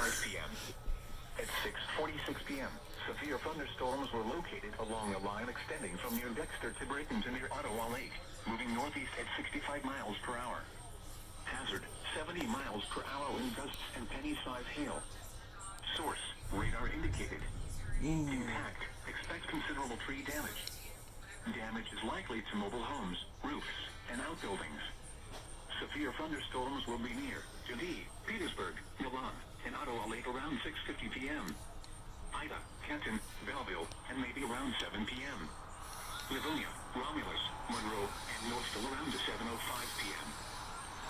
p.m. At 6:46 p.m., severe thunderstorms were located along a line extending from near Dexter to Brayton to near Ottawa Lake, moving northeast at 65 miles per hour. Hazard, 70 miles per hour wind gusts and penny-size hail. Source, radar indicated. Impact, expect considerable tree damage. Damage is likely to mobile homes, roofs, and outbuildings. Severe thunderstorms will be near Dundee, Petersburg, Milan, and Ottawa Lake around 6:50 p.m. Ida, Canton, Belleville, and maybe around 7 p.m. Livonia, Romulus, Monroe, and Northville around 7:05 p.m.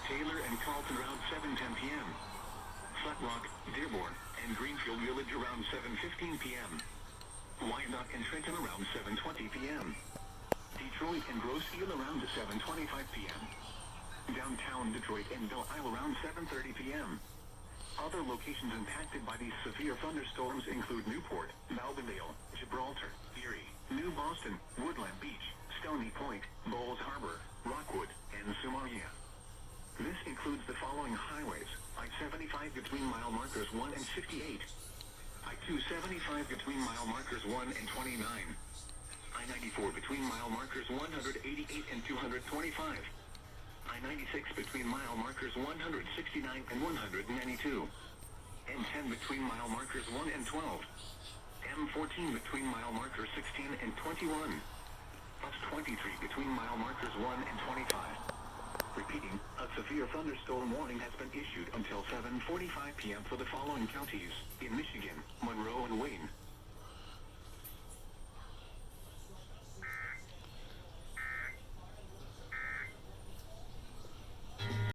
Taylor and Carlton around 7:10 p.m. Flat Rock, Dearborn, and Greenfield Village around 7:15 p.m. Wyandotte and Trenton around 7:20 p.m. Detroit and Grosse Ile around 7:25 p.m. Downtown Detroit and Belle Isle around 7:30 p.m. Other locations impacted by these severe thunderstorms include Newport, Malverdale, Gibraltar, Erie, New Boston, Woodland Beach, Stony Point, Bowles Harbor, Rockwood, and Somalia. This includes the following highways: I-75 between mile markers 1 and 58. I-275 between mile markers 1 and 29. I-94 between mile markers 188 and 225. I-96 between mile markers 169 and 192. N10 between mile markers 1 and 12. M14 between mile markers 16 and 21. Plus 23 between mile markers 1 and 25. Repeating, a severe thunderstorm warning has been issued until 7:45 p.m. for the following counties: in Michigan, Monroe and Wayne,